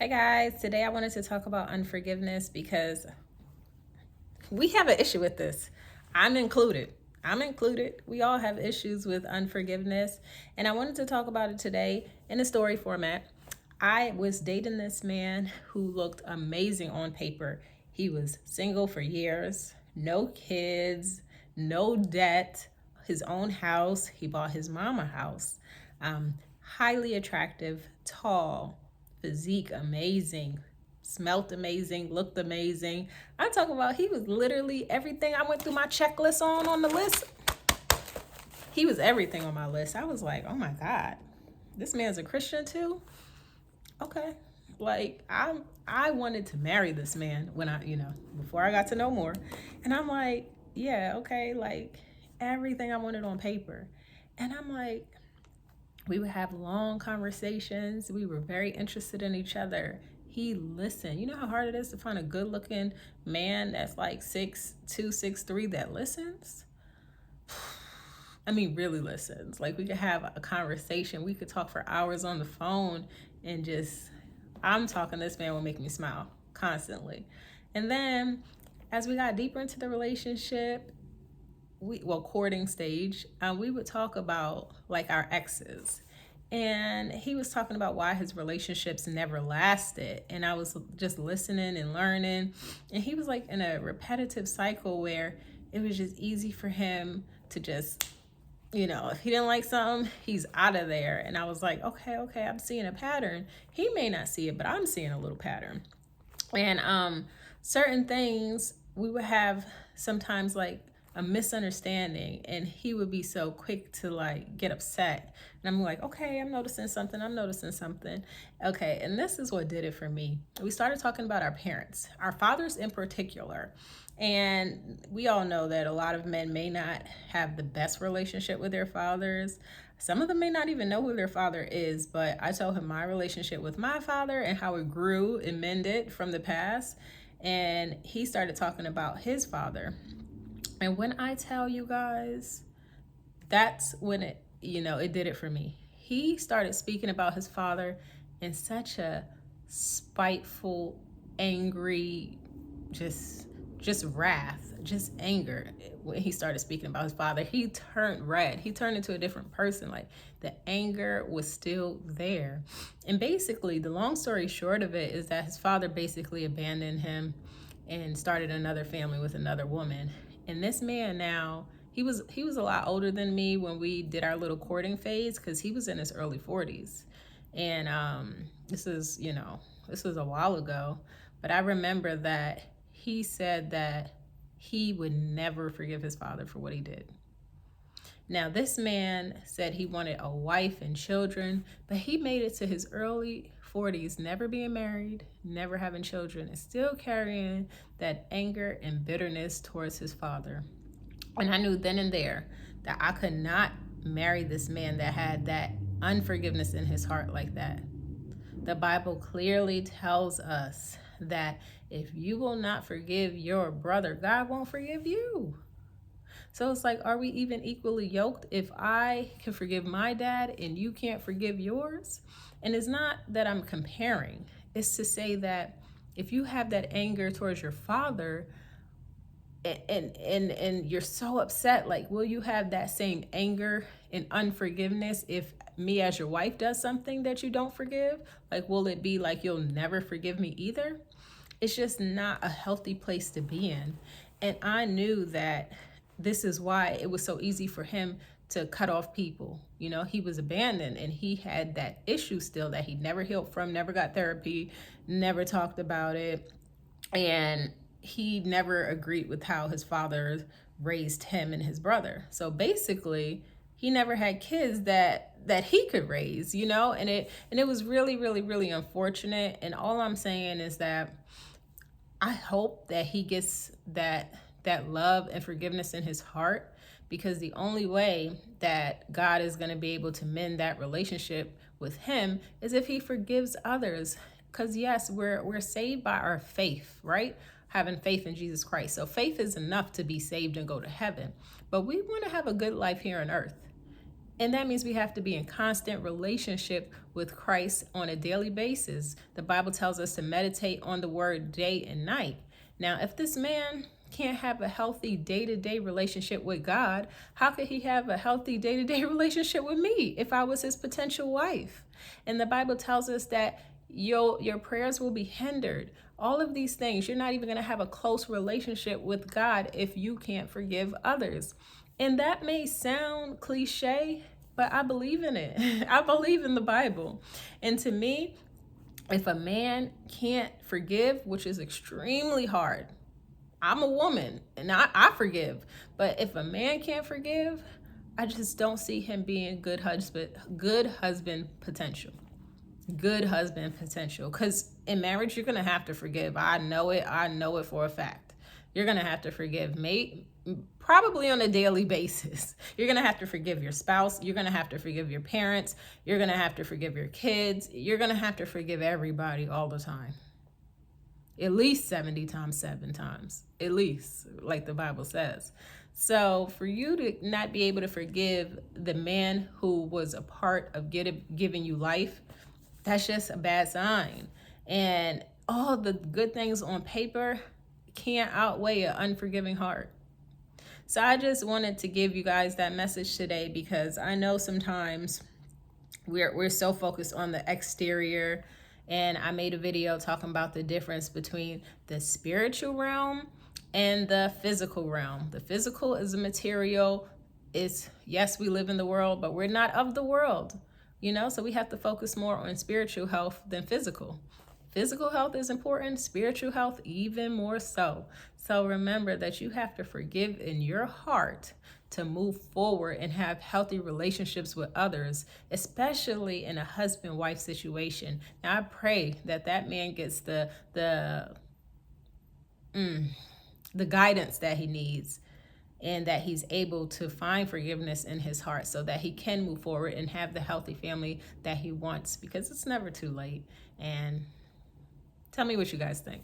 Hey guys, today I wanted to talk about unforgiveness because we have an issue with this. I'm included. I'm included. We all have issues with unforgiveness. And I wanted to talk about it today in a story format. I was dating this man who looked amazing on paper. He was single for years, no kids, no debt, his own house. He bought his mom a house. Highly attractive, tall, physique amazing, smelt amazing, looked amazing. I'm talking about he was literally everything I went through my checklist on the list. He was everything on my list. I was like, oh my God, this man's a Christian too? Okay. Like I wanted to marry this man when before I got to know more. And I'm like, yeah, okay, like everything I wanted on paper. And I'm like, we would have long conversations. We were very interested in each other. He listened. You know how hard it is to find a good looking man that's like 6'2", 6'3" that listens? I mean, really listens. Like we could have a conversation. We could talk for hours on the phone and I'm talking, this man will make me smile constantly. And then as we got deeper into the relationship, courting stage, we would talk about like our exes. And he was talking about why his relationships never lasted. And I was just listening and learning. And he was like in a repetitive cycle where it was just easy for him to just, if he didn't like something, he's out of there. And I was like, okay, I'm seeing a pattern. He may not see it, but I'm seeing a little pattern. And certain things we would have sometimes like a misunderstanding, and he would be so quick to like get upset. And I'm like, okay, I'm noticing something. Okay, and this is what did it for me. We started talking about our parents, our fathers in particular. And we all know that a lot of men may not have the best relationship with their fathers. Some of them may not even know who their father is, but I told him my relationship with my father and how it grew and mended from the past. And he started talking about his father. And when I tell you guys, that's when it did it for me. He started speaking about his father in such a spiteful, angry, just wrath, just anger. When he started speaking about his father, he turned red. He turned into a different person. Like the anger was still there. And basically, the long story short of it is that his father basically abandoned him and started another family with another woman. And this man now, he was a lot older than me when we did our little courting phase, because he was in his early 40s. And this was a while ago. But I remember that he said that he would never forgive his father for what he did. Now, this man said he wanted a wife and children, but he made it to his early 40s, never being married, never having children, and still carrying that anger and bitterness towards his father. And I knew then and there that I could not marry this man that had that unforgiveness in his heart like that. The Bible clearly tells us that if you will not forgive your brother, God won't forgive you. So it's like, are we even equally yoked if I can forgive my dad and you can't forgive yours? And it's not that I'm comparing. It's to say that if you have that anger towards your father and you're so upset, like, will you have that same anger and unforgiveness if me as your wife does something that you don't forgive? Like, will it be like you'll never forgive me either? It's just not a healthy place to be in. And I knew that this is why it was so easy for him to cut off people. He was abandoned and he had that issue still that he never healed from, never got therapy, never talked about it. And he never agreed with how his father raised him and his brother. So basically, he never had kids that he could raise, and it was really, really, really unfortunate. And all I'm saying is that I hope that he gets that love and forgiveness in his heart, because the only way that God is going to be able to mend that relationship with him is if he forgives others. Because yes, we're saved by our faith, right? Having faith in Jesus Christ. So faith is enough to be saved and go to heaven. But we want to have a good life here on earth. And that means we have to be in constant relationship with Christ on a daily basis. The Bible tells us to meditate on the word day and night. Now, if this man can't have a healthy day-to-day relationship with God, how could he have a healthy day-to-day relationship with me if I was his potential wife? And the Bible tells us that your prayers will be hindered. All of these things, you're not even going to have a close relationship with God if you can't forgive others. And that may sound cliche, but I believe in it. I believe in the Bible. And to me, if a man can't forgive, which is extremely hard, I'm a woman and I forgive. But if a man can't forgive, I just don't see him being good husband potential. Good husband potential. Because in marriage, you're going to have to forgive. I know it for a fact. You're going to have to forgive, mate, probably on a daily basis. You're going to have to forgive your spouse. You're going to have to forgive your parents. You're going to have to forgive your kids. You're going to have to forgive everybody all the time. At least 70 times, 7 times. At least, like the Bible says. So for you to not be able to forgive the man who was a part of giving you life, that's just a bad sign. And all the good things on paper can't outweigh an unforgiving heart. So I just wanted to give you guys that message today, because I know sometimes we're so focused on the exterior. And I made a video talking about the difference between the spiritual realm and the physical realm. The physical is a material. Yes, we live in the world, but we're not of the world. So we have to focus more on spiritual health than physical. Physical health is important, spiritual health even more so. So remember that you have to forgive in your heart to move forward and have healthy relationships with others, especially in a husband-wife situation. Now, I pray that man gets the guidance that he needs, and that he's able to find forgiveness in his heart so that he can move forward and have the healthy family that he wants, because it's never too late. And tell me what you guys think.